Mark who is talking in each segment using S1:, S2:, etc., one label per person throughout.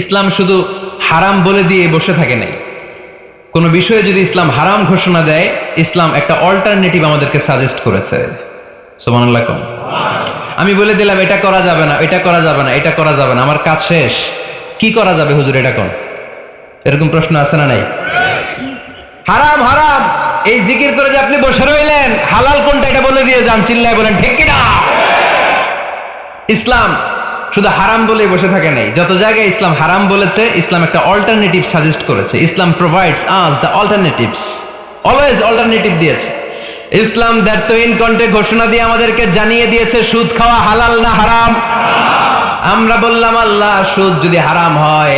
S1: ইসলাম শুধু হারাম বলে দিয়ে বসে থাকে নাই। কোনো বিষয়ে যদি ইসলাম হারাম ঘোষণা দেয়, ইসলাম একটা অল্টারনেটিভ আমাদেরকে সাজেস্ট করেছে। সুবহানাল্লাহ। আমি বলে দিলাম এটা করা যাবে না, এটা করা যাবে না, এটা করা যাবে না, আমার কাজ শেষ, কি করা যাবে হুজুর এটা কোন? এরকম প্রশ্ন আছে না নাই? হারাম হারাম এই জিকির করে যে আপনি বসে রইলেন, হালাল কোনটা এটা বলে দিয়ে যান, চিল্লায় বলেন ঠিক কিনা। ইসলাম শুধু হারাম বলেই বসে থাকে নাই, যত জায়গায় ইসলাম হারাম বলেছে, ইসলাম একটা অল্টারনেটিভ সাজেস্ট করেছে। Islam provides us the alternatives, always alternative দিয়েছে। ইসলাম দ্ব্যর্থহীন কণ্ঠে ঘোষণা দিয়ে আমাদেরকে জানিয়ে দিয়েছে সুদ খাওয়া হালাল না হারাম। আমরা বললাম আল্লাহ সুদ যদি হারাম হয়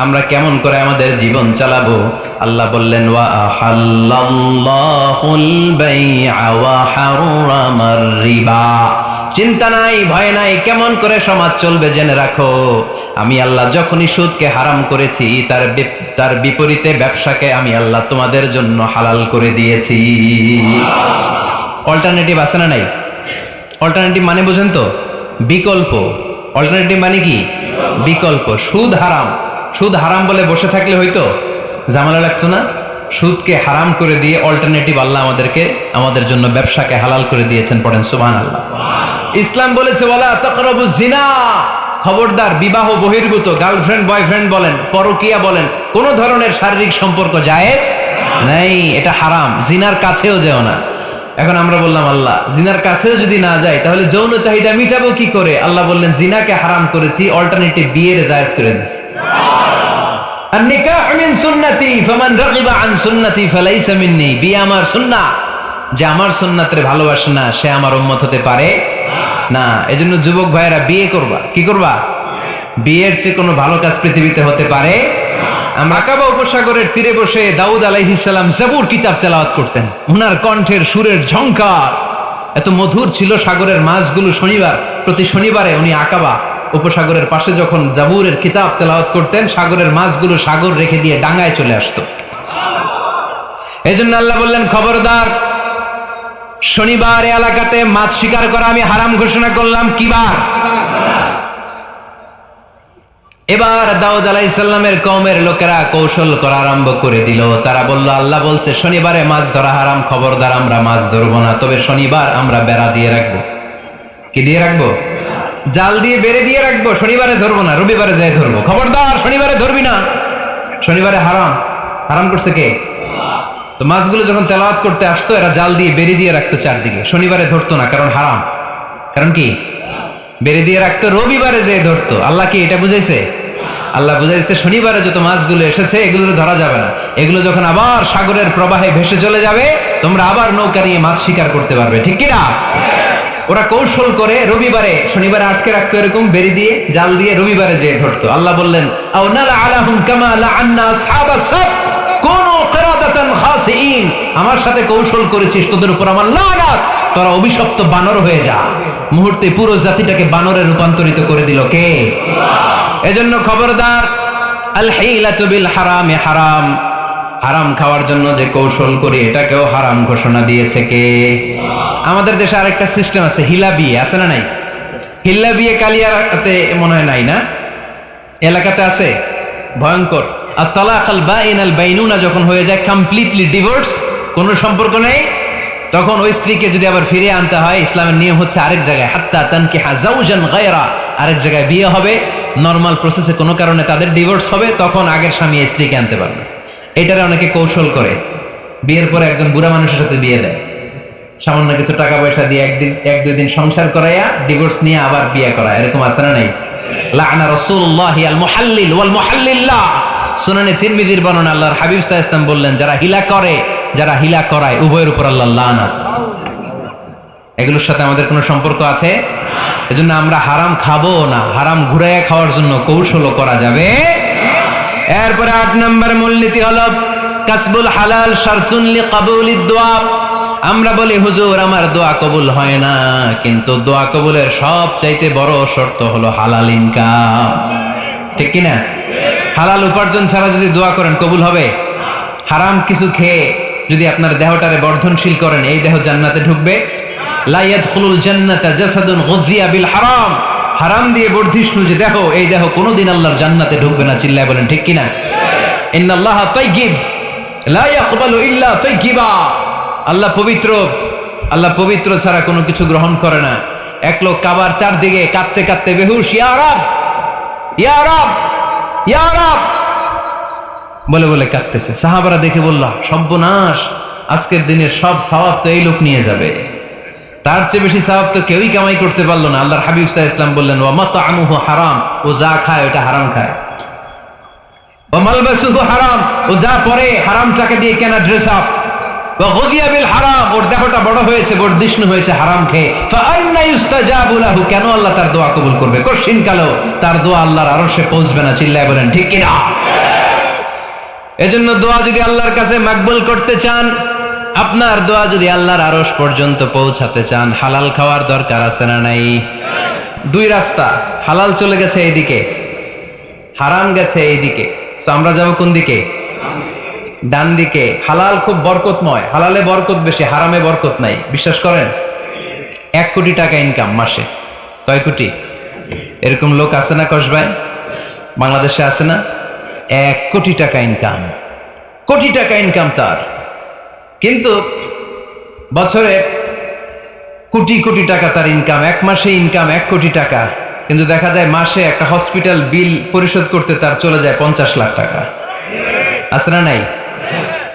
S1: আমরা কেমন করে আমাদের জীবন চালাবো? আল্লাহ বললেন ওয়া আহাল্লাল্লাহুল বাই'a ওয়া হারামার রিবা। চিন্তা নাই, ভয় নাই, কেমন করে সমাজ চলবে জেনে রাখো, আমি আল্লাহ যখনই সুদকে হারাম করেছি তার বিপরীতে ব্যবসাকে আমি আল্লাহ তোমাদের জন্য হালাল করে দিয়েছি। অল্টারনেটিভ আছে না নাই? অল্টারনেটিভ মানে বোঝেন তো? বিকল্প। অল্টারনেটিভ মানে কি? বিকল্প। সুদ হারাম, সুদ হারাম বলে বসে থাকলে হয়তো ঝামেলা লাগতো না। সুদকে হারাম করে দিয়ে অল্টারনেটিভ আল্লাহ আমাদের জন্য ব্যবসাকে হালাল করে দিয়েছেন। পড়েন সুবহানাল্লাহ। ইসলাম বলেছে ওয়ালা তাকরাবুজ জিনা, খবরদার বিবাহ বহির্ভূত গার্লফ্রেন্ড বয়ফ্রেন্ড বলেন, পরকিয়া বলেন, কোন ধরনের শারীরিক সম্পর্ক জায়েজ নাই, এটা হারাম। জিনার কাছেও যেও না। এখন আমরা বললাম আল্লাহ জিনার কাছেও যদি না যায় তাহলে যৌন চাহিদা মিটাবো কি করে? আল্লাহ বললেন জিনাকে হারাম করেছি, অল্টারনেটিভ বিয়ের জায়েজ করে দিয়েছি। আন-নিকাহু মিন সুন্নতি ফামান রাগিবা আন সুন্নতি ফালাইসা মিন্নি। বিয়ে আমার সুন্নাহ, যে আমার সুন্নাতের ভালোবাসে না সে আমার উম্মত হতে পারে না। এজন্য যুবক ভাইয়েরা বিয়ে করবা। কি করবা? বিয়ের চেয়ে কোনো ভালো কাজ পৃথিবীতে হতে পারে। আমরা আকাবা উপসাগরের তীরে বসে দাউদ আলাইহিস সালাম জাবুর কিতাব তেলাওয়াত করতেন। ওনার কণ্ঠের সুরের ঝংকার এত মধুর ছিল, সাগরের মাছগুলো প্রতি শনিবারে উনি আকাবা উপসাগরের পাশে যখন জাবুরের কিতাব তেলাওয়াত করতেন, সাগরের মাছগুলো সাগর রেখে দিয়ে ডাঙ্গায় চলে আসতো। এজন্য আল্লাহ বললেন খবরদার, শনিবার এলাকাতে মাছ শিকার করা আমি হারাম ঘোষণা করলাম। কি বার? এবার দাউদ আলাইহিস সালামের কওমের লোকেরা কৌশল করা আরম্ভ করে দিল। তারা বলল আল্লাহ বলছে শনিবারে মাছ ধরা হারাম, খবরদার আমরা মাছ ধরবো না, তবে শনিবার আমরা বেড়া দিয়ে রাখবো। কি দিয়ে রাখবো? জাল দিয়ে বেড়ে দিয়ে রাখবো। শনিবারে ধরবো না, রবিবারে যাই ধরবো। খবরদার শনিবারে ধরবি না, শনিবারে হারাম। হারাম করছে কে? তো মাছগুলো যখন তেলাওয়াত করতে আসতো এরা জাল দিয়ে বেড়ে দিয়ে রাখতো চারদিকে, শনিবারে ধরতো না, কারণ হারাম। কারণ কি? বেড়ে দিয়ে রাখতো, রবিবারে যেয়ে ধরতো। আল্লাহ কি এটা বুঝাইছে? আল্লাহ বুঝাইছে শনিবারে যত মাছগুলো এসেছে এগুলো ধরা যাবে না, এগুলো যখন আবার সাগরের প্রবাহে ভেসে চলে যাবে তোমরা আবার নৌকা নিয়ে মাছ শিকার করতে পারবে। ঠিক কিনা? ওরা কৌশল করে রবিবারে শনিবারে আটকে রাখতো, এরকম বেড়ে দিয়ে জাল দিয়ে রবিবারে যেয়ে ধরতো। আল্লাহ বললেন আও নালা আলাহুম কামা লাআন্না আসহাবাস সাbt কুনু কিরাদাতান খাসিইন। আমার সাথে কৌশল করেছিস, তোদের উপর আমার লানাত, তোরা অভিশপ্ত বানর হয়ে যা। মুহূর্তে পুরো জাতিটাকে বানরে রূপান্তরিত করে দিল কে? আল্লাহ। এজন্য খবরদার, আল হিলাতু বিল হারামি হারাম। হারাম খাওয়ার জন্য যে কৌশল করি এটাকেও হারাম ঘোষণা দিয়েছে কে? আমাদের দেশে আরেকটা সিস্টেম আছে, হিলা বিয়ে আছে না নাই? হিলা বিয়ে কালিয়াতে মনে হয় নাই না? এলাকাতে আছে, ভয়ঙ্কর। আর তালাক আল বাইন আল বাইনুনা যখন হয়ে যায় কমপ্লিটলি ডিভোর্স, কোনো সম্পর্ক নেই, তখন ওই স্ত্রীকে যদি আবার ফিরিয়ে আনতে হয়, ইসলামের নিয়ম হচ্ছে আরেক জায়গায় হাত্তা তানকিহা যাওজান গায়রা, আরেক জায়গায় বিয়ে হবে, নরমাল প্রসেসে কোনো কারণে তাদের ডিভোর্স হবে, তখন আগের স্বামী স্ত্রীকে আনতে পারবে। এটারে অনেকে কৌশল করে বিয়ের পরে একজন বুড়া মানুষের সাথে বিয়ে দেয়, সামান্য কিছু টাকা পয়সা দিয়ে এক দুই দিন সংসার করাইয়া ডিভোর্স নিয়ে আবার বিয়ে করা। এরকম আছে না নাই? লাআনা রাসূলুল্লাহি আল মুহাল্লিল ওয়াল মুহাল্লিল্লাহ। সুনানে তিরমিজির বর্ণনা, আল্লাহর হাবিব সাল্লাল্লাহু আলাইহি ওয়াসাল্লাম বললেন যারা হিলা করে, যারা হিলা করায়, উভয়ের উপর আল্লাহর লানাত। এগুলোর সাথে আমাদের কোনো সম্পর্ক আছে? এজন্য আমরা হারাম খাবো না, হারাম ঘুরাইয়া খাওয়ার জন্য কৌশলও করা যাবে। এরপরে 8 নম্বর মূলনীতি হলো কাসবুল হালাল শারতুন লিকাবুলিদ দুআ। আমরা বলি হুজুর আমার দোয়া কবুল হয় না, কিন্তু দোয়া কবুলের সবচাইতে বড় শর্ত হলো হালাল ইনকাম। ঠিক কি না? হালাল উপার্জন ছাড়া যদি দোয়া করেন কবুল হবে? হারাম কিছু খেয়ে যদি আপনার দেহটারে বর্ধনশীল করেন, এই দেহ জান্নাতে ঢুকবে? লা ইয়াদখুলুল জান্নাতা জাসাদুন গুযিয়া বিল হারাম। হারাম দিয়ে বর্ধিষ্ণু যে দেখো এই দেখো কোনোদিন আল্লাহর জান্নাতে ঢুকবে না, চিল্লায় বলেন ঠিক কিনা? ইন্নাল্লাহা তাইয়্যিব লা ইয়াকবালু ইল্লা তাইয়্যিবা। আল্লাহ পবিত্র, আল্লাহ পবিত্র ছাড়া কোনো কিছু গ্রহণ করে না। এক লোক কাবার চারদিকে কাঁদতে কাঁদতে বেহুশ, ইয়া রাব ইয়া রাব ইয়া রাব বলে বলে কাঁদতেছে। সাহাবারা দেখে বলল, সর্বনাশ, আজকের দিনের সব সওয়াব তো এই লোক নিয়ে যাবে, তার চেয়ে বেশি সওয়াব তো কেউই কামাই করতে পারলো না। আল্লাহর হাবিব সাল্লাল্লাহু আলাইহি ওয়াসাল্লাম বললেন, ওয়া মাতআমুহু হারাম, ও যা খায় ওটা হারাম খায়। ওয়া মালবাসুহু হারাম, ও যা পরে হারাম টাকা দিয়ে কেনা ড্রেস আপ। ওয়া গুযিয়া বিল হারাম, ওর দেহটা বড় হয়েছে, বর্ধিষ্ণু হয়েছে হারাম খেয়ে। ফাআন্না ইউস্তাজাবু লাহু, কেন আল্লাহ তার দোয়া কবুল করবে? কঠিন কালো তার দোয়া আল্লাহর আরশে পৌঁছবে না, চিল্লায় বলেন ঠিক কিনা? এজন্য দোয়া যদি আল্লাহর কাছে মাকবুল করতে চান, আপনার দোয়া যদি আল্লাহর আরশ পর্যন্ত পৌঁছাতে চান, হালাল খাওয়ার দরকার আছে না নাই? দুই রাস্তা, হালাল চলে গেছে এইদিকে, হারাম গেছে এইদিকে। সো আমরা যাব কোন দিকে? ডান দিকে। হালাল খুব বরকতময়, হালালে বরকত বেশি, হারামে বরকত নাই। বিশ্বাস করেন? 1 কোটি টাকা ইনকাম মাসে। কয় কোটি? এরকম লোক আছে না কসবাই? বাংলাদেশে আছে না? 1 কোটি টাকা ইনকাম, কোটি টাকা ইনকাম তার, কিন্তু বছরে কোটি কোটি টাকা তার ইনকাম, এক মাসে ইনকাম 1 কোটি টাকা, কিন্তু দেখা যায় মাসে একটা হসপিটাল বিল পরিশোধ করতে তার চলে যায় 50 লাখ টাকা। আছে না নাই?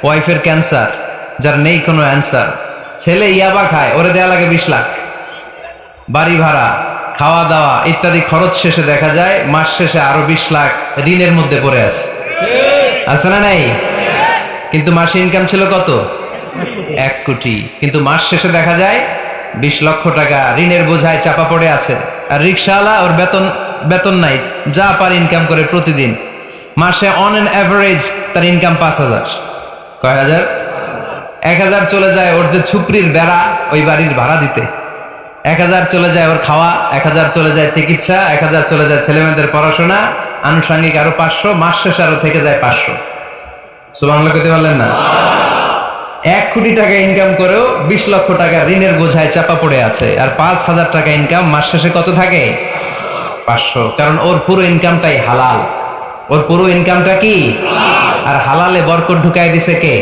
S1: ওয়াইফের ক্যান্সার, যার নেই কোনো অ্যান্সার। ছেলে ইয়াবা খায়, ওরে দেয়া লাগে 20 লাখ। বাড়ি ভাড়া, খাওয়া দাওয়া ইত্যাদি খরচ শেষে দেখা যায় মাস শেষে আরো 20 লাখ ঋণের মধ্যে পড়ে আছে। আছে না নাই? কিন্তু মাসে ইনকাম ছিল কত? 1 কোটি, কিন্তু মাস শেষে দেখা যায় 20 লক্ষ টাকা ঋণের বোঝায় চাপা পড়ে আছে। আর রিক্সাওয়ালা, ওর বেতন নাই, যা পার ইনকাম করে প্রতিদিন, মাসে অন এন অ্যাভারেজ তার ইনকাম 5000। কয় হাজার? 1000 চলে যায় ওর যে ছুপরির বেড়া, ওই বাড়ির ভাড়া দিতে। 1000 চলে যায় ওর খাওয়া, 1000 চলে যায় চিকিৎসা, 1000 চলে যায় ছেলেমেয়েদের পড়াশোনা, আনুষঙ্গিক আরো 500, মাস শেষে আরো থেকে যায় 500। সুবহানাল্লাহ কইতে পারলেন না? 1 কোটি টাকা ইনকাম করেও 20 লক্ষ টাকা ঋণের বোঝায় চাপা পড়ে আছে। আর 5000 টাকা ইনকাম, মাস শেষে কত থাকে? 500। কারণ ওর পুরো ইনকামটাই হালাল। ওর পুরো ইনকামটা কি? আর হালালে বরকত ঢুকাই দিছে কে?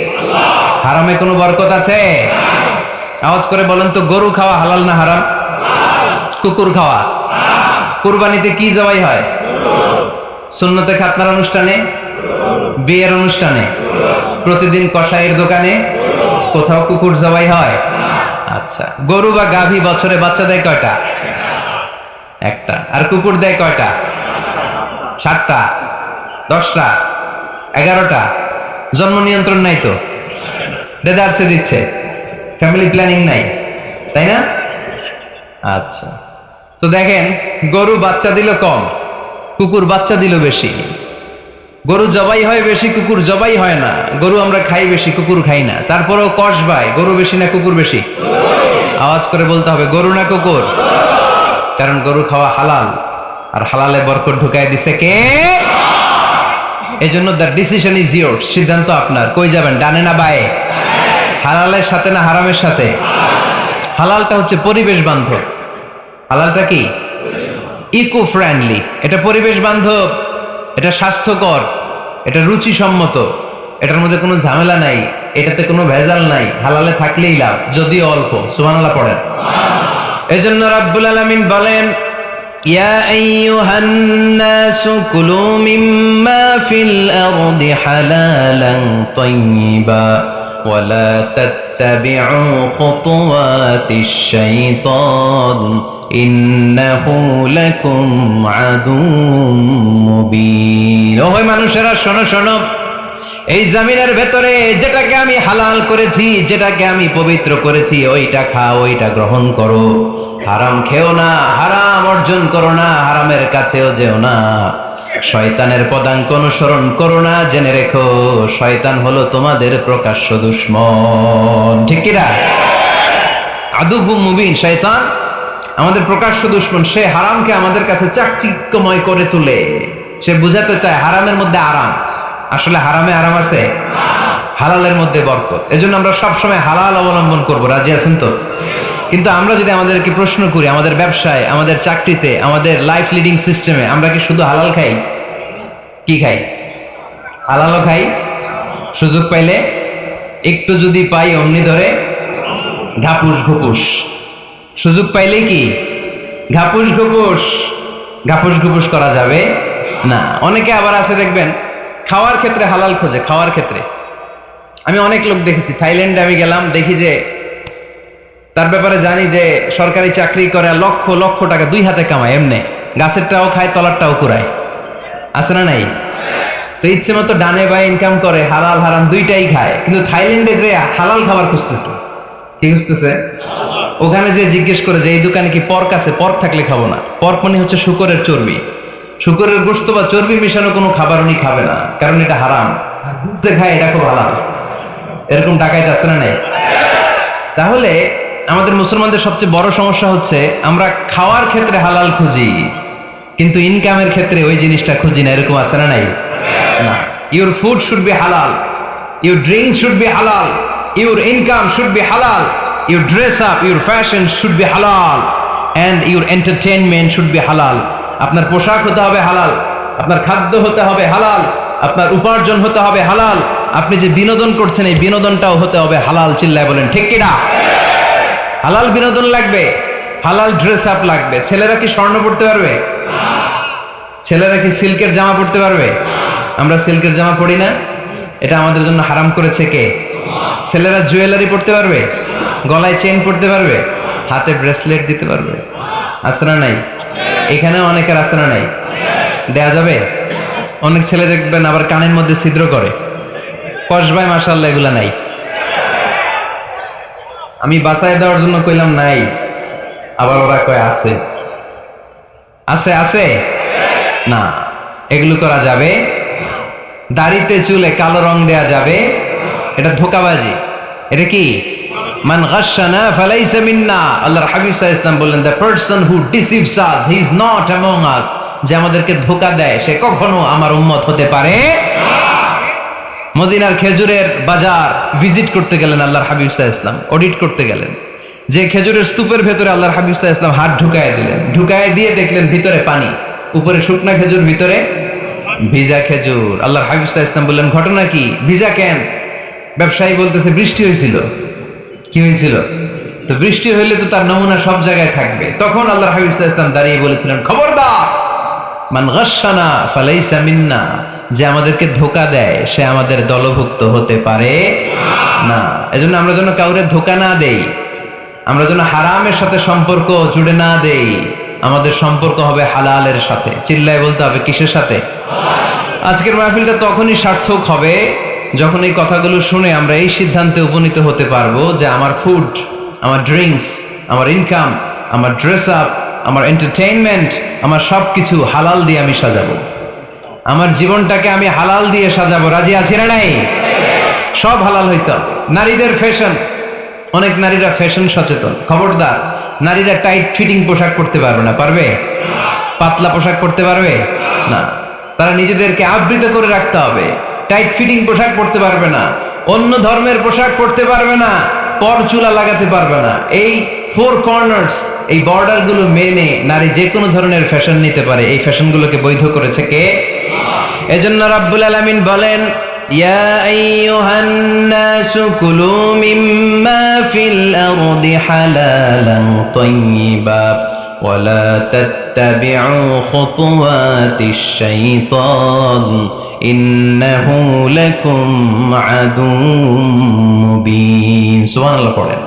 S1: হারামে কোনো বরকত আছে? আওয়াজ করে বলেন তো, গরু খাওয়া হালাল না হারাম? কুকুর খাওয়া? কুরবানিতে কি জবাই হয়? সুন্নতে খাতনার অনুষ্ঠানে, বিয়ের অনুষ্ঠানে, প্রতিদিন কসাইয়ের দোকানে, কোথাও কুকুর জবাই হয়? আচ্ছা, গরু বা গাভী বছরে বাচ্চা দেয় কয়টা? একটা। আর কুকুর দেয় কয়টা? 7টা, 10টা, 11টা। জন্ম নিয়ন্ত্রণ নাই তো, দেদারসে দিচ্ছে, ফ্যামিলি প্ল্যানিং নাই, তাই না? আচ্ছা, তো দেখেন, গরু বাচ্চা দিল কম, কুকুর বাচ্চা দিল বেশি। গরু জবাই হয় বেশি, কুকুর জবাই হয় না। গরু আমরা খাই বেশি, কুকুর খাই না। তারপরেও কসবাই, গরু বেশি না কুকুর বেশি? আওয়াজ করে বলতে হবে, গরু না কুকুর? কারণ গরু খাওয়া হালাল, আর হালালে বরকত ঢুকাই দিছে কে? এজন্য দ্য ডিসিশন ইজ ইয়োরস, সিদ্ধান্ত আপনার। কই যাবেন, ডানে না বায়ে? হালালের সাথে না হারামের সাথে? হালালটা হচ্ছে পরিবেশ বান্ধব। হালালটা কি? Eco friendly. এটা পরিবেশ বান্ধব, এটা স্বাস্থ্যকর, এটা রুচিসম্মত, এটার মধ্যে কোনো ঝামেলা নাই, এটাতে কোনো ভেজাল নাই। হালালে থাকলেই লাভ, যদিও অল্প। সুবহানাল্লাহ পড়েন। এজন্য রাব্বুল আলামিন বলেন, ইয়া আইয়ুহান নাসু কুলু মিম্মা ফিল আরদি হালালান তাইয়্যিবা ওয়া লা তাত্তাবিউ খুতুওয়াতিশ শাইতান ইন্নাহু লাকুম আদুউম মুবিন। ও হে মানুষেরা, শোনো শোনো, এই জমিনের ভেতরে যেটাকে আমি হালাল করেছি, যেটাকে আমি পবিত্র করেছি, ওইটা খাও, ওইটা গ্রহণ করো। হারাম খেও না, হারাম অর্জন করো না, হারামের কাছেও যেও না। শয়তানের পদাঙ্ক অনুসরণ করো না। জেনে রেখো, শয়তান হলো তোমাদের প্রকাশ্য দুশমন। ঠিক কিনা? আদুউম মুবিন। শয়তান আমাদের প্রকাশ্য দুশমন। সে হারামকে আমাদের কাছে চাকচিক্যময় করে তুলে। সে বুঝাতে চায় হারামের মধ্যে আরাম। আসলে হারামে আরাম আছে, হালালের মধ্যে বরকত। এজন্য আমরা সবসময় হালাল অবলম্বন করব। রাজি আছেন তো? কিন্তু আমরা যদি আমাদেরকে প্রশ্ন করি, আমাদের ব্যবসায়, আমাদের চাকরিতে, আমাদের লাইফ লিডিং সিস্টেমে আমরা কি শুধু হালাল খাই? কি খাই? হালালও খাই, সুযোগ পাইলে একটু যদি পাই অমনি ধরে ঘাপুস ঘুপুস, সুযোগ পাইলে কি ঘাপুস ঘুপুস, ঘাপুস ঘুপুস করা যাবে না। অনেকে আবার আছে দেখবেন খাওয়ার ক্ষেত্রে হালাল খোঁজে। খাওয়ার ক্ষেত্রে আমি অনেক লোক দেখেছি, থাইল্যান্ডে আমি গেলাম, দেখি যে তার ব্যাপারে জানি যে সরকারি চাকরি করে, লক্ষ লক্ষ টাকা দুই হাতে কামায়, এমনি গাছেরটাও খায় তলারটাও কুড়ায়, আছে না নাই? তো ইচ্ছে মতো ডানে বাই ইনকাম করে, হালাল হারাম দুইটাই খায়। কিন্তু থাইল্যান্ডে যে হালাল খাবার খুঁজতেছে, কি খুঁজতেছে? ওখানে যে জিজ্ঞেস করে যে এই দোকানে কি পর্ক আছে, পর্ক থাকলে খাবো না। পর্ক মানে হচ্ছে শুকরের চর্বি, শুকরের গোশত বা চর্বি মিশানো কোনো খাবার উনি খাবে না, কারণ এটা হারাম। যে খায় এটা খুব হালাল, এরকম ডাকাইতে আছে না নাই? তাহলে আমাদের মুসলমানদের সবচেয়ে বড় সমস্যা হচ্ছে আমরা খাওয়ার ক্ষেত্রে হালাল খুঁজি, কিন্তু ইনকামের ক্ষেত্রে ওই জিনিসটা খুঁজি না, এরকম আছে না নাই? না, your food should be halal, your drinks should be halal, your income should be halal, your dress up, your fashion should be halal, and your entertainment should be halal. আপনার পোশাক হতে হবে হালাল, আপনার খাদ্য হতে হবে হালাল, আপনার উপার্জন হতে হবে হালাল, আপনি যে বিনোদন করছেন এই বিনোদনটাও হতে হবে হালাল। চিল্লায় বলেন ঠিক কিনা? হালাল বিনোদন লাগবে, হালাল ড্রেস আপ লাগবে। ছেলেরা কি স্বর্ণ পড়তে পারবে? ছেলেরা কি সিল্কের জামা পড়তে পারবে? আমরা সিল্কের জামা পড়ি না, এটা আমাদের জন্য হারাম করেছে কে? ছেলেরা জুয়েলারি পড়তে পারবে? গলায় চেন পড়তে পারবে? হাতে ব্রেসলেট দিতে পারবে? আছে না নাই? এখানেও অনেকের আছে না নাই? দেয়া যাবে? অনেক ছেলে দেখবেন আবার কানের মধ্যে ছিদ্র করে, কসবায়, মাশাআল্লাহ এগুলা নাই। আমি বাঁচায় দেওয়ার জন্য কইলাম নাই, আবার ওরা কয় আছে। আছে আছে না, এগুলো করা যাবে? দাড়িতে চুলে কালো রং দেয়া যাবে? এটা ধোঁকাবাজি। এটা কি? মান গাশশানা ফালাইসা মিন্না। আল্লাহর হাবিব সাল্লাল্লাহু আলাইহি ওয়াসাল্লাম বললেন, the person who deceives us he is not among আস। যে আমাদেরকে ধোঁকা দেয় সে কখনো আমার উম্মত হতে পারে না। মদিনার খেজুরের বাজার ভিজিট করতে গেলেন আল্লাহর হাবিব সাল্লাল্লাহু আলাইহি ওয়াসাল্লাম, অডিট করতে গেলেন। যে খেজুরের স্তূপের ভেতরে আল্লাহর হাবিব সাল্লাল্লাহু আলাইহি ওয়াসাল্লাম হাত ঢুকায় দিলেন, ঢুকায় দিয়ে দেখলেন ভিতরে পানি, উপরে শুকনা খেজুর, ভিতরে ভিজা খেজুর। আল্লাহর হাবিব সাল্লাল্লাহু আলাইহি ওয়াসাল্লাম বললেন, ঘটনা কি? ভিজা কেন? ব্যবসায়ী বলতেছে বৃষ্টি হয়েছিল। কি হয়েছিল? তো বৃষ্টি হইলে তো তার নমুনা সব জায়গায় থাকবে। তখন আল্লাহর হাবিব সাল্লাল্লাহু আলাইহি ওয়াসাল্লাম দাঁড়িয়ে বলেছিলেন, খবরদার, মান গাশশানা ফালাইসা মিন্না। যে আমাদেরকে ধোঁকা দেয় সে আমাদের দলভুক্ত হতে পারে না। এজন্য আমরা যেন কাউরে ধোঁকা না দেই, আমরা যেন হারামের সাথে সম্পর্ক জুড়ে না দেই। আমাদের সম্পর্ক হবে হালালের সাথে। চিল্লায় বলতে হবে কিসের সাথে? আজকের মাহফিলটা তখনই সার্থক হবে যখন এই কথাগুলো শুনে আমরা এই সিদ্ধান্তে উপনীত হতে পারবো যে আমার ফুড, আমার ড্রিঙ্কস, আমার ইনকাম, আমার ড্রেস আপ, আমার এন্টারটেইনমেন্ট, আমার সবকিছু হালাল দিয়ে আমি সাজাবো। আমার জীবনটাকে আমি হালাল দিয়ে সাজাবো। রাজি আছি না নাই? সব হালাল হইতো। নারীদের ফ্যাশন, অনেক নারীরা ফ্যাশন সচেতন। খবরদার, নারীরা টাইট ফিটিং পোশাক পরতে পারবে না। পারবে? পাতলা পোশাক পরতে পারবে না। তারা নিজেদেরকে আবৃত করে রাখতে হবে। টাইট ফিটিং পোশাক পরতে পারবে না, অন্য ধর্মের পোশাক পরতে পারবে না, পর চুলা লাগাতে পারবে না। এই ফোর কর্নার্স, এই বর্ডার গুলো মেনে নারী যে কোনো ধরনের ফ্যাশন নিতে পারে। এই ফ্যাশনগুলোকে বৈধ করেছে কে? এজন্য রাব্বুল আলামিন বলেন, ইয়া আইয়ুহান নাসু কুলু মিম্মা ফিল আরদি হালালান তাইয়্যিবা ওয়া লা তাত্তাবিউ খুতুওয়াতিশ শাইতান ইন্নাহু লাকুম আদুউম মুবিন। সুবহানাল্লাহ পড়েন।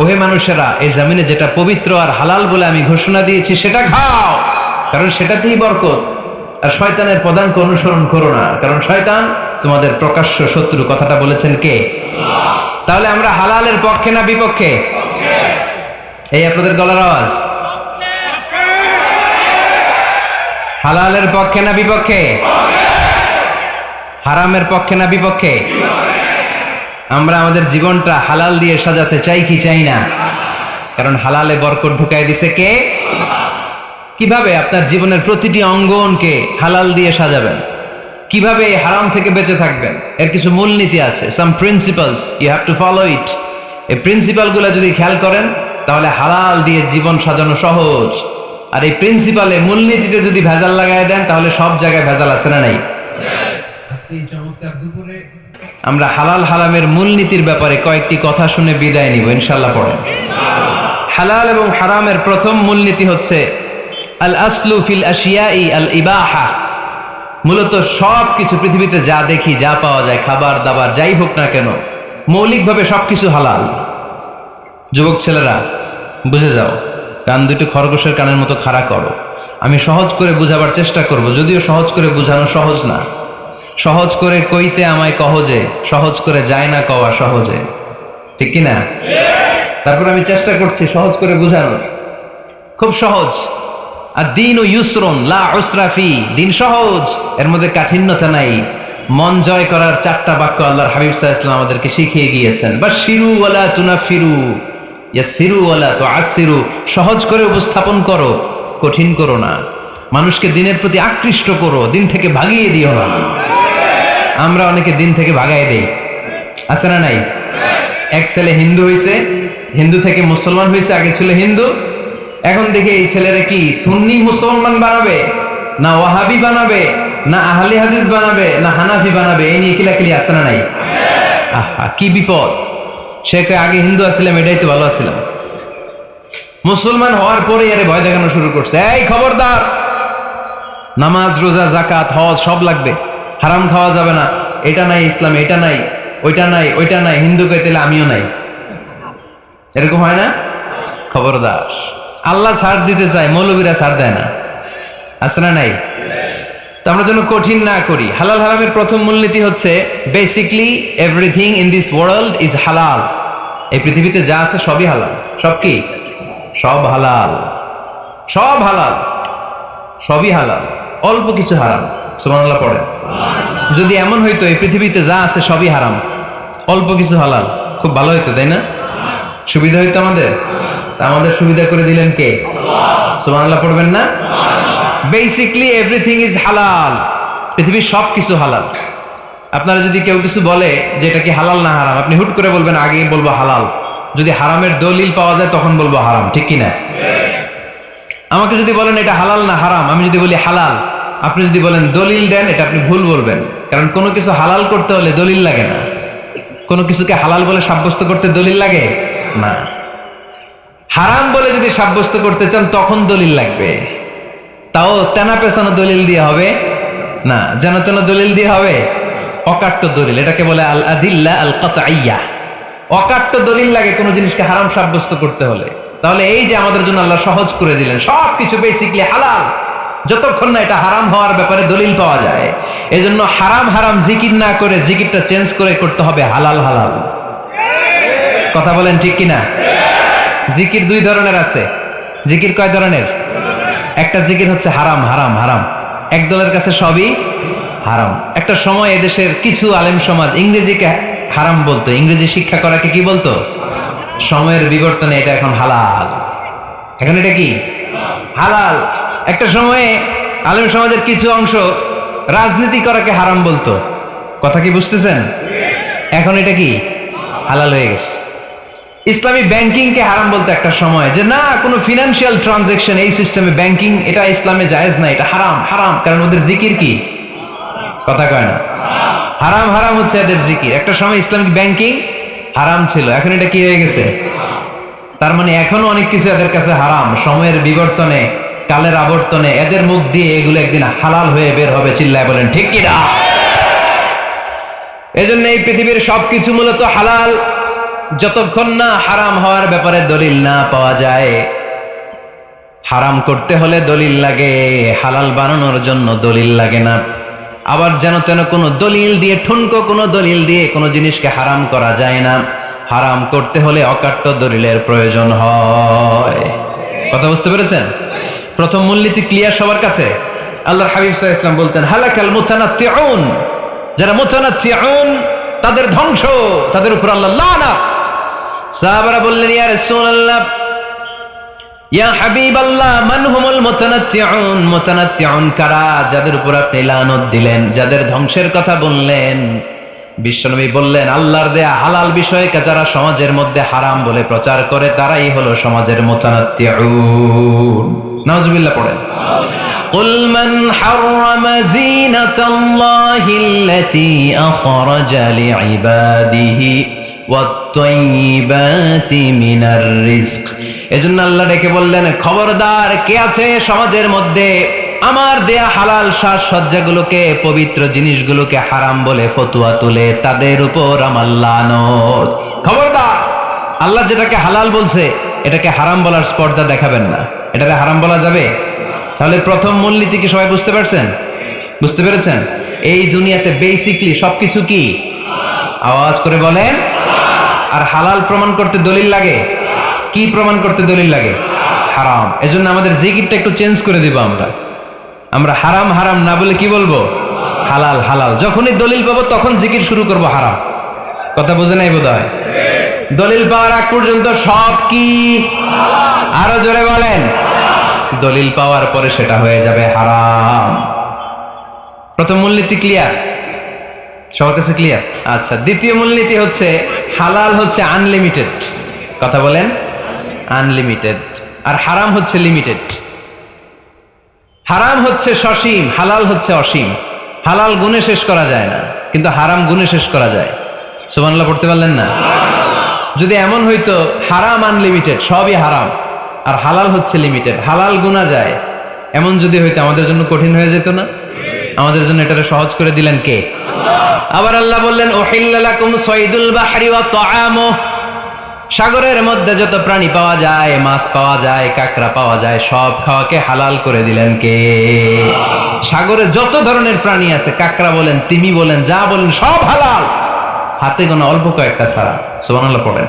S1: ওহে মানুষেরা, এই জমিনে যেটা পবিত্র আর হালাল বলে আমি ঘোষণা দিয়েছি সেটা খাও, কারণ সেটাতেই বরকত। আর শয়তানের পদাঙ্ক অনুসরণ করো না, কারণ শয়তান তোমাদের প্রকাশ্য শত্রু। কথাটা বলেছেন কে? তাহলে আমরা হালালের পক্ষে না বিপক্ষে? এই আপনাদের গলার আওয়াজ। হালালের পক্ষে না বিপক্ষে? হারামের পক্ষে না বিপক্ষে? আমরা আমাদের জীবনটা হালাল দিয়ে সাজাতে চাই কি চাই না? কারণ হালালে বরকত ঢুকাই দিছে কে? কিভাবে আপনার জীবনের প্রতিটি অঙ্গনকে হালাল দিয়ে সাজাবেন? কিভাবে এই হারাম থেকে বেঁচে থাকবেন? এর কিছু মূলনীতি আছে, some principles, you have to follow it. এই প্রিন্সিপালগুলো যদি খেয়াল করেন তাহলে হালাল দিয়ে জীবন সাজানো সহজ। আর এই প্রিন্সিপালে, মূলনীতিতে যদি ভেজাল লাগায় দেন তাহলে সব জায়গায় ভেজাল আছে না নাই? আজকে এই চমৎকার দুপুরে আমরা হালাল হারামের মূলনীতির ব্যাপারে কয়েকটি কথা শুনে বিদায় নিব ইনশাআল্লাহ। পড়েন। হালাল এবং হারামের প্রথম মূলনীতি হচ্ছে আল আসলু ফিল আশিয়াই আল ইবাহা। মূলত সব কিছু পৃথিবীতে যা দেখি, যা পাওয়া যায়, খাবার দাবার যাই হোক না কেন, মৌলিকভাবে সবকিছু হালাল। যুবক ছেলেরা বুঝে যাও, কান দুটো খরগোশের কানের মতো খাড়া করো। আমি সহজ করে বুঝাবার চেষ্টা করব, যদিও সহজ করে বুঝানো সহজ না। সহজ করে কইতে আমায় কহজে, সহজ করে যায় না কওয়া সহজে, ঠিক কিনা? তারপর আমি চেষ্টা করছি সহজ করে বুঝানোর। খুব সহজ। আর দিন ও ইউসরুন লা উসরা ফি, দিন সহজ, এর মধ্যে কাঠিন্যতা নাই। মন জয় করার 4টা বাক্য আল্লাহর হাবিব সাল্লাল্লাহু আলাইহি ওয়াসাল্লাম আমাদেরকে শিখিয়ে গিয়েছেন। বাশিরু ওয়ালা তুনাফিরু, ইয়াসিরু ওয়ালা তুআসিরু। সহজ করে উপস্থাপন করো, কঠিন করো না। মানুষকে দিনের প্রতি আকৃষ্ট করো, দিন থেকে ভাগিয়ে দিও না। আমরা অনেকে দিন থেকে ভাগাই দেই, আছে না নাই? এক ছেলে হিন্দু হইছে, হিন্দু থেকে মুসলমান হইছে, আগে ছিল হিন্দু, এখন দেখে এই ছেলেরা কি সুন্নি মুসলমান বানাবে, না ওয়াহাবি বানাবে, না আহলে হাদিস বানাবে, না হানাফি বানাবে, এই নিয়ে কিলাকিলি, আছে না নাই? আহা, কি বিপদ! সে আগে হিন্দু আসছিলাম, এটাই তো ভালো আসছিলাম। মুসলমান হওয়ার পরে আরে ভয় দেখানো শুরু করছে, এই খবরদার, নামাজ রোজা জাকাত হজ সব লাগবে, হারাম খাওয়া যাবে না, এটা নাই ইসলামে, এটা নাই, ওইটা নাই, ওইটা নাই, হিন্দু কে তাহলে আমিও নাই। এরকম হয় না? খবরদার, আল্লাহ ছাড় দিতে চায়, মৌলবীরা ছাড় দেয় না, আছে না নাই? তো আমরা যেন কঠিন না করি। হালাল হারামের প্রথম মূলনীতি হচ্ছে basically everything in this world is হালাল। এই পৃথিবীতে যা আছে সবই হালাল। সব কি? সব হালাল, সব হালাল, সবই হালাল, অল্প কিছু হারাম। সুবহানাল্লাহ পড়েন। যদি এমন হইতো এই পৃথিবীতে যা আছে সবই হারাম, অল্প কিছু হালাল, খুব ভালো হইতো, তাই না? সুবিধা হইতো আমাদের। আমাদের সুবিধা করে দিলেন কে? সুবহানাল্লাহ পড়বেন না? বেসিকলি এভরিথিং ইজ হালাল। পৃথিবীর সব কিছু হালাল। আপনারা যদি কেউ কিছু বলে যে এটা কি হালাল না হারাম, আপনি হুট করে বলবেন আগে বলবো হালাল। যদি হারামের দলিল পাওয়া যায় তখন বলবো হারাম, ঠিক কিনা? আমাকে যদি বলেন এটা হালাল না হারাম, আমি যদি বলি হালাল, আপনি যদি বলেন দলিল দেন, এটা আপনি ভুল বলবেন। কারণ কোনো কিছু হালাল করতে হলে দলিল লাগে না। কোনো কিছুকে হালাল বলে সাব্যস্ত করতে দলিল লাগে না। হারাম বলে যদি সাব্যস্ত করতে চান তখন দলিল লাগবে, তাও তেনা পেছানো দলিল দিয়ে হবে না, যেন তেন দলিল দিয়ে হবে, অকাট্য দলিল। এটাকে বলে আল আদিল্লা আল কাতঈয়া। অকাট্য দলিল লাগে কোনো জিনিসকে হারাম সাব্যস্ত করতে হলে। তাহলে এই যে আমাদের জন্য আল্লাহ সহজ করে দিলেন, সবকিছু বেসিকলি হালাল, যতক্ষণ না এটা হারাম হওয়ার ব্যাপারে দলিল পাওয়া যায়। এজন্য হারাম হারাম জিকির না করে জিকিরটা চেঞ্জ করে করতে হবে হালাল হালাল। কথা বলেন ঠিক কিনা? জিকির 2 ধরনের আছে। জিকির কয় ধরনের? একটা জিকির হচ্ছে হারাম হারাম হারাম, একদলের কাছে সবই হারাম। একটা সময় এদেশের কিছু আলেম সমাজ ইংরেজিকে হারাম বলতো, ইংরেজি শিক্ষা করাকে কি বলতো? সময়ের বিবর্তনে এটা এখন হালাল। এখন এটা কি হালাল। একটা সময়ে আলেম সমাজের কিছু অংশ রাজনীতি করাকে হারাম বলতো। কথা কি বুঝতেছেন? এখন এটা কি হালাল হয়ে গেছে। ইসলামী ব্যাংকিংকে হারাম বলতো একটা সময়, যে না, কোনো ফিনান্সিয়াল ট্রানজাকশন এই সিস্টেমে ব্যাংকিং এটা ইসলামে জায়েজ না, এটা হারাম হারাম। কারণ ওদের জিকির কি? কথা কয় না? হারাম হারাম হচ্ছে এদের জিকির। একটা সময় ইসলামিক ব্যাংকিং হারাম ছিল, এখন এটা কি হয়ে গেছে? তার মানে এখনো অনেক কিছু এদের কাছে হারাম। সময়ের বিবর্তনে, কালের আবর্তনে এদের মুখ দিয়ে এগুলো একদিন হালাল হয়ে বের হবে। চিল্লায় বলেন ঠিক কিনা? এজন্য এই পৃথিবীর সবকিছু মূলত হালাল, যতক্ষণ না হারাম হওয়ার ব্যাপারে দলিল না পাওয়া যায়। হারাম করতে হলে দলিল লাগে, হালাল বানানোর জন্য দলিল লাগে না। আবার যেন তেন কোনো দলিল দিয়ে, ঠুনকো কোনো দলিল দিয়ে কোনো জিনিসকে হারাম করা যায় না। হারাম করতে হলে অকাট্য দলিলের প্রয়োজন হয়। কথা বুঝতে পেরেছেন? প্রথম মূলনীতি ক্লিয়ার সবার কাছে? আল্লাহর হাবিব সাল্লাল্লাহু আলাইহি ওয়াসাল্লাম বলতেন হালাকাল মুতানাত্তিউন, যারা মুতানাত্তিউন তাদের ধ্বংস, তাদের উপর আল্লাহ লানাত। সাহাবারা বললেন ইয়া রাসূলুল্লাহ, ইয়া হাবিবাল্লাহ, মান হুমুল মুতানাত্তিউন? মুতানাত্তিউন কারা, যাদের উপর আপনি লানত দিলেন, যাদের ধ্বংসের কথা বললেন? বিশ্বনবী বললেন, আল্লাহর দেয়া হালাল বিষয়কে যারা সমাজের মধ্যে হারাম বলে প্রচার করে তারাই হলো সমাজের মুতানাত্তিউন। নাউজুবিল্লাহ পড়েন। قل من حرم زينة الله التي أخرج لعباده والطيبات من الرزق। এজন্য আল্লাহ ডেকে বললেন, খবরদার, কে আছে সমাজের মধ্যে আমার দেয়া হালাল সাজসজ্জাগুলোকে, পবিত্র জিনিসগুলোকে হারাম বলে ফতুয়া তুলে, তাদের উপর আমার লানত। খবরদার, আল্লাহ যেটাকে হালাল বলছে এটাকে হারাম বলার স্পর্ধা দেখাবেন না। এটাকে হারাম বলা যাবে? তাহলে প্রথম মূলনীতি কি সবাই বুঝতে পারছেন? বুঝতে পেরেছেন? এই দুনিয়াতে বেসিকলি সবকিছু কি? আওয়াজ করে বলেন। আর হালাল প্রমাণ করতে দলিল লাগে। কি প্রমাণ করতে দলিল লাগে? হারাম। এজন্য আমাদের জিকিরটা একটু চেঞ্জ করে দিব। আমরা হারাম হারাম না বলে কি বলবো? হালাল হালাল। যখনই দলিল পাবো তখন জিকির শুরু করব হারাম। কথা বোঝে নাই বোধহয়? দলিল পাওয়ার আগ পর্যন্ত সব কি? আরো জোরে বলেন। দলিল পাওয়ার পরে সেটা হয়ে যাবে হারাম। প্রথম মূলনীতি ক্লিয়ার? সবার কাছে ক্লিয়ার? আচ্ছা, দ্বিতীয় মূলনীতি হচ্ছে হালাল হচ্ছে আনলিমিটেড। কথা বলেন। আনলিমিটেড। আর হারাম হচ্ছে লিমিটেড। হারাম হচ্ছে সসীম, হালাল হচ্ছে অসীম। হালাল গুণে শেষ করা যায় না, কিন্তু হারাম গুণে শেষ করা যায়। সুবহানাল্লাহ পড়তে পারলেন না? যদি এমন হইতো হারাম আনলিমিটেড, সবই হারাম, আর হালাল হচ্ছে লিমিটেড, হালাল গুণা যায়, এমন যদি হইতো আমাদের জন্য কঠিন হয়ে যেত না? আমাদের জন্য এটারে সহজ করে দিলেন কে? আবার আল্লাহ বললেন, উহিল্লা লাকুম সাইদুল বাহরি ওয়া তাআমুহু। সাগরের মধ্যে যত প্রাণী পাওয়া যায়, মাছ পাওয়া যায়, কাঁকড়া পাওয়া যায়, সব খাওয়াকে হালাল করে দিলেন কে? সাগরে যত ধরনের প্রাণী আছে, কাঁকড়া বলেন, তিমি বলেন, যা বলেন, সব হালাল, হাতে গোনা অল্প কয়েকটা ছাড়া। সুবহানাল্লাহ পড়েন।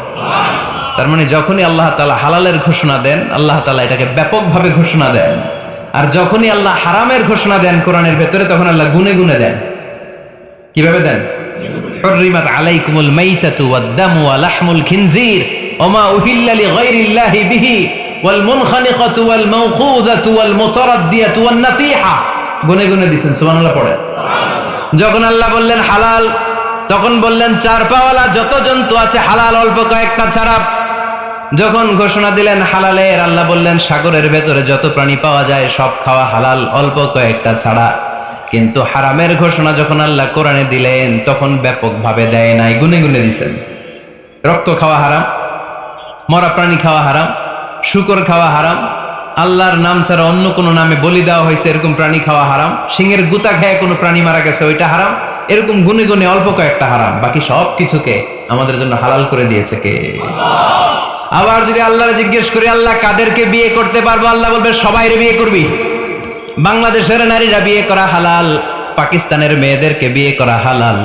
S1: তার মানে যখনই আল্লাহ তাআলা হালালের ঘোষণা দেন, আল্লাহ তাআলা এটাকে ব্যাপকভাবে ঘোষণা দেন। আর যখনই আল্লাহ হারামের ঘোষণা দেন কোরআনের ভেতরে, তখন আল্লাহ গুনে গুনে দেন। কিভাবে দেন? حرمت عليكم الميتة والدم ولحم الخنزير وما أهل لغير الله به والمنخنقة والموقوذة والمتردية والنطيحة। গুনে গুনে দিয়েছেন। সুবহানাল্লাহ পড়ে। যখন আল্লাহ বললেন হালাল, তখন বললেন চার পাওয়ালা যত জন্তু আছে হালাল, অল্প কয়েকটা ছাড়া। যখন ঘোষণা দিলেন হালালের, আল্লাহ বললেন সাগরের ভেতরে যত প্রাণী পাওয়া যায় সব খাওয়া হালাল, অল্প কয়েকটা ছাড়া। কিন্তু হারামের ঘোষণা যখন আল্লাহ কোরআনে দিলেন, তখন ব্যাপকভাবে দেয় নাই, গুনে গুনে দিয়েছেন। রক্ত খাওয়া হারাম, মরা প্রাণী খাওয়া হারাম, শূকর খাওয়া হারাম, আল্লাহর নাম ছাড়া অন্য কোনো নামে বলি দেওয়া হয়েছে এরকম প্রাণী খাওয়া হারাম, সিংহের গুতা খেয়ে কোনো প্রাণী মারা গেছে ওইটা হারাম। এরকম গুনে গুনে অল্প কয়েকটা হারাম, বাকি সব কিছুকে আমাদের জন্য হালাল করে দিয়েছে কে? আবার যদি আল্লাহরে জিজ্ঞেস করি, আল্লাহ কাদেরকে বিয়ে করতে পারবো? আল্লাহ বলবে সবাইরে বিয়ে করবি। বাংলাদেশের নারীরা বিয়ে করা হালাল, পাকিস্তানের মেয়েদেরকে বিয়ে করা হালাল,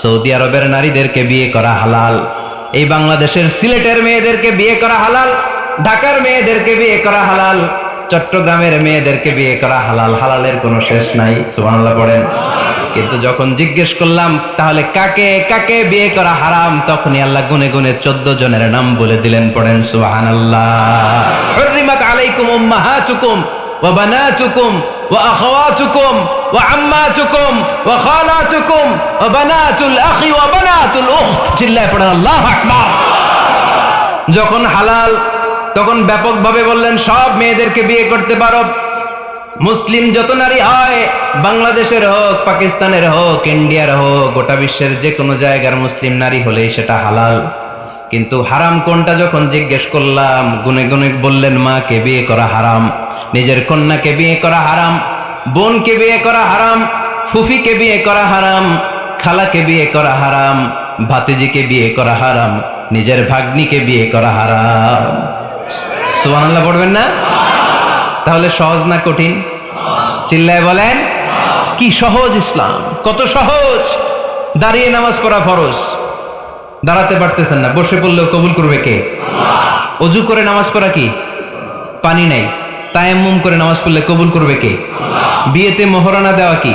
S1: সৌদি আরবের নারীদেরকে বিয়ে করা হালাল, এই বাংলাদেশের সিলেটের মেয়েদেরকে বিয়ে করা হালাল, ঢাকার মেয়েদেরকে বিয়ে করা হালাল, চট্টগ্রামের মেয়েদেরকে বিয়ে করা হালাল। হালালের কোনো শেষ নাই। সুবহানাল্লাহ পড়েন। কিন্তু যখন জিজ্ঞেস করলাম তাহলে কাকে কাকে বিয়ে করা হারাম, তখনই আল্লাহ গুনে গুনে 14 জনের নাম বলে দিলেন। পড়েন সুবহানাল্লাহ। হুররিমাত আলাইকুম উম্মাহাতুকুম ওয়া বানাতুকুম ওয়া আখাওয়াতুকুম ওয়া আম্মাতুকুম ওয়া খালাতুকুম ওয়া বানাতুল আখি ওয়া বানাতুল উখত। চিল্লায় পড়েন আল্লাহু আকবার। যখন হালাল, তখন ব্যাপকভাবে বললেন সব মেয়েদেরকে বিয়ে করতে পারো। মুসলিম যত নারী হয়, বাংলাদেশের হোক, পাকিস্তানের হোক, ইন্ডিয়ার হোক, গোটা বিশ্বের যে কোনো জায়গার মুসলিম নারী হলেই সেটা হালাল। কিন্তু হারাম কোনটা যখন জিজ্ঞেস করলাম, গুনে গুনে বললেন মাকে বিয়ে করা হারাম, নিজের কন্যাকে বিয়ে করা হারাম, বোনকে বিয়ে করা হারাম, ফুফিকে বিয়ে করা হারাম, খালাকে বিয়ে করা হারাম, ভাতিজিকে বিয়ে করা হারাম, নিজের ভাগ্নিকে বিয়ে করা হারাম। সুবহানাল্লাহ পড়বেন না? তাহলে সহজ না কঠিন? চিল্লায় বলেন। কি সহজ ইসলাম, কত সহজ। দাঁড়িয়ে নামাজ পড়া ফরজ, দাঁড়াতে পারতেছেন না, বসে পড়লেও কবুল করবে কে? অজু করে নামাজ পড়া কি? পানি নাই, তায়াম্মুম করে নামাজ পড়লে কবুল করবে কে? বিয়েতে মোহরানা দেওয়া কি?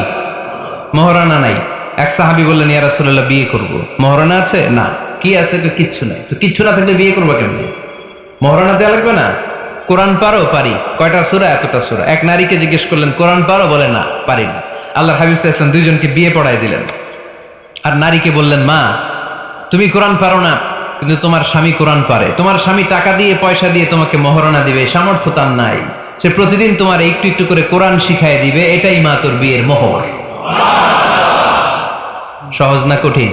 S1: মোহরানা নাই। এক সাহাবী বললেন, ইয়া রাসূলুল্লাহ বিয়ে করব, মোহরানা আছে? না। কি আছে? তো কিচ্ছু নাই। তো কিচ্ছু না থাকলে বিয়ে করবো কেমনে? মোহরানা দেওয়া লাগবে না? কোরআন পারো? পারি। কয়টা সূরা? এতটা সূরা। এক নারীকে জিজ্ঞেস করলেন কোরআন পারো? বলে না, পারি না। আল্লাহর হাবিব সাল্লাল্লাহু আলাইহি ওয়াসাল্লাম দুইজনকে বিয়ে পড়ায় দিলেন। আর নারীকে বললেন, মা তুমি কোরআন পারো না, কিন্তু তোমার স্বামী কোরআন পারে, তোমার স্বামী টাকা দিয়ে পয়সা দিয়ে তোমাকে মহারণা দিবে, সামর্থ্য তার নাই, সে প্রতিদিন তোমার একটু একটু করে কোরআন শিখায় দিবে, এটাই মা তোর বিয়ের মোহর। সহজ না কঠিন?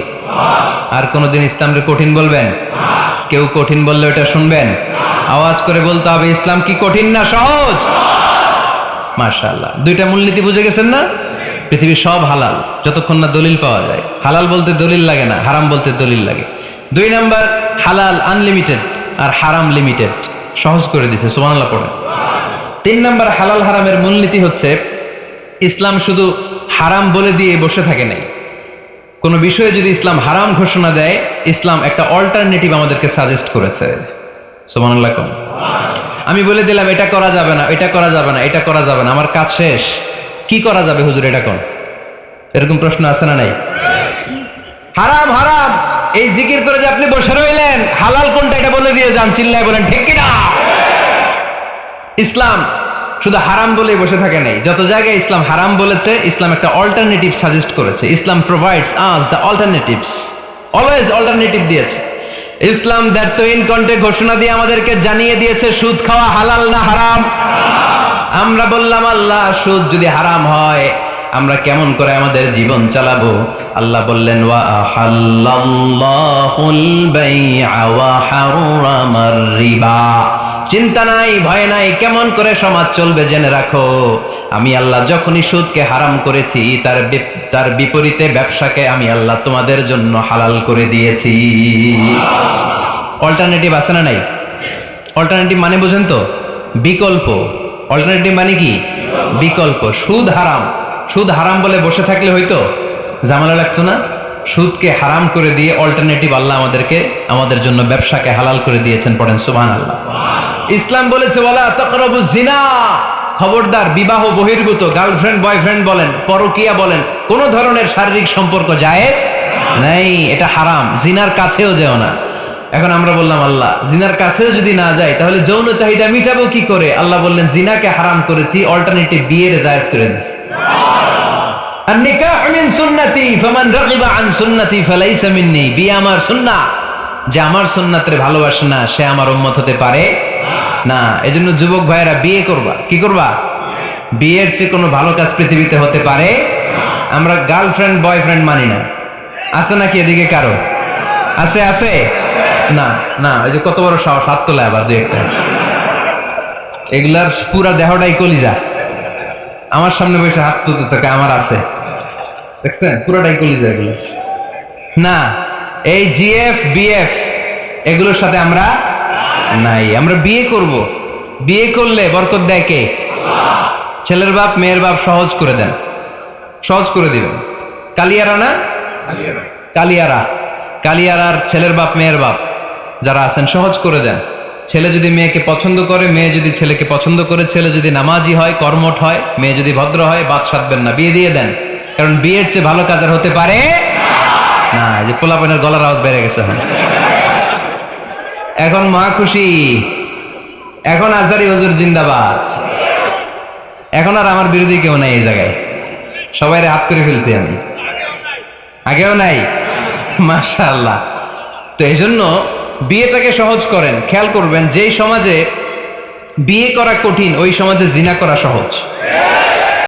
S1: আর কোনদিন ইসলামকে কঠিন বলবেন? কেউ কঠিন বললে ওটা শুনবেন? আওয়াজ করে বলতে হবে, ইসলাম কি কঠিন না সহজ? মাশাআল্লাহ, দুইটা মূলনীতি বুঝে গেছেন না? পৃথিবীর সব হালাল যতক্ষণ না দলিল পাওয়া যায়। হালাল বলতে দলিল লাগে না, হারাম বলতে দলিল লাগে। 2 নাম্বার, হালাল আনলিমিটেড আর হারাম লিমিটেড, সহজ করে দিছে, সুবহানাল্লাহ পড়ে। 3 নাম্বার, হালাল হারামের মূলনীতি হচ্ছে ইসলাম শুধু হারাম বলে দিয়ে বসে থাকে নাই। কোনো বিষয়ে যদি ইসলাম হারাম ঘোষণা দেয়, ইসলাম একটা অল্টারনেটিভ আমাদেরকে সাজেস্ট করেছে। সুবহানাল্লাহ। আমি বলে দিলাম এটা করা যাবে না, এটা করা যাবে না, এটা করা যাবে না, আমার কাজ শেষ, কি করা যাবে হুজুর এটা কোন? এরকম প্রশ্ন আছে না নাই? হারাম হারাম এই জিকির করে যে আপনি বসে রইলেন, হালাল কোনটা এটা বলে দিয়ে যান, চিল্লায় বলেন ঠিক কিনা? ইসলাম শুধু হারাম বলেই বসে থাকে নাই, যত জায়গায় ইসলাম হারাম বলেছে, ইসলাম একটা অল্টারনেটিভ সাজেস্ট করেছে। Islam provides us the alternatives, always alternative দিয়েছে। ইসলাম দ্ব্যর্থহীন কণ্ঠে ঘোষণা দিয়ে আমাদেরকে জানিয়ে দিয়েছে সুদ খাওয়া হালাল না হারাম। আমরা বললাম, আল্লাহ সুদ যদি হারাম হয় আমরা কেমন করে আমাদের জীবন চালাবো? আল্লাহ বললেন, ওয়া আহাল্লাল্লাহুল বাই'a ওয়া হারামার রিবা। চিন্তা নাই, ভয় নাই, কেমন করে সমাজ চলবে জেনে রাখো, আমি আল্লাহ যখনই সুদকে হারাম করেছি তার বিপরীতে ব্যবসাকে আমি আল্লাহ তোমাদের জন্য হালাল করে দিয়েছি। অল্টারনেটিভ আছে না নাই? অল্টারনেটিভ মানে বুঝেন তো? বিকল্প। অল্টারনেটিভ মানে কি? বিকল্প। সুদ হারাম, সুদ হারাম বলে বসে থাকলে হয়তো ঝামেলা লাগতো না? সুদকে হারাম করে দিয়ে অল্টারনেটিভ আল্লাহ আমাদের জন্য ব্যবসাকে হালাল করে দিয়েছেন। পড়েন সুবহানাল্লাহ। ইসলাম বলেছে, ওয়ালা তাকরাবুজ জিনা, খবরদার বিবাহ বহির্ভূত, গার্লফ্রেন্ড বয়ফ্রেন্ড বলেন, পরকিয়া বলেন, কোন ধরনের শারীরিক সম্পর্ক জায়েজ নাই, এটা হারাম, জিনার কাছেও যেও না। এখন আমরা বললাম, আল্লাহ জিনার কাছেও যদি না যায় তাহলে যৌন চাহিদা মিটাবো কি করে? আল্লাহ বললেন, জিনাকে হারাম করেছি, অল্টারনেটিভ বিয়ের জায়েজ করে দিয়েছি। আর নিকাহ মিন সুন্নতি ফামান রাগিবা আন সুন্নতি ফালাইসা মিন্নি, বিয়ে আমার সুন্নাহ, যে আমার সুন্নাতের ভালোবাসে না সে আমার উম্মত হতে পারে না। এজন্য যুবক ভাইয়েরা বিয়ে করবা, কি করবা? বিয়ের চেয়ে কোনো ভালো কাজ পৃথিবীতে হতে পারে? আমরা গার্লফ্রেন্ড বয়ফ্রেন্ড মানি না, আছে নাকি এদিকে কারো? আছে আছে না না, ওই যে কত বড় সাহস, হাত তোলা আবার দুই একটা, এগুলার পুরা দেহটাই কলিজা, আমার সামনে বসে হাত তুলতেছে, আমার আছে, দেখছেন পুরাটাই কলিজা এগুলো না। এই জিএফ বিএফ এগুলোর সাথে আমরা নাই। আমরা বিয়ে করব, বিয়ে করলে বরকত দেয় কে? ছেলের বাপ মেয়ের বাপ সহজ করে দেন, সহজ করে দিবেন। কালিয়ারা না, কালিয়ারা, কালিয়ারার ছেলের বাপ মেয়ের বাপ যারা আছেন সহজ করে দেন। ছেলে যদি মেয়েকে পছন্দ করে, মেয়ে যদি ছেলেকে পছন্দ করে, ছেলে যদি নামাজি হয়, কর্মঠ হয়, মেয়ে যদি ভদ্র হয়, বাদ সাধবেন না, বিয়ে দিয়ে দেন। কারণ বিয়ের চেয়ে ভালো কাজ আর হতে পারে না। যে পোলাপানের গলার আওয়াজ বেড়ে গেছে, এখন মহা খুশি, এখন আজহারি হুজুর জিন্দাবাদ, এখন আর আমার বিরোধী কেউ নাই এই জায়গায়, সবাই হাত করে ফেলছি আমি, আগেও নাই, মাশাআল্লাহ। তো এই জন্য বিয়েটাকে সহজ করেন। খেয়াল করবেন, যেই সমাজে বিয়ে করা কঠিন ওই সমাজে জিনা করা সহজ।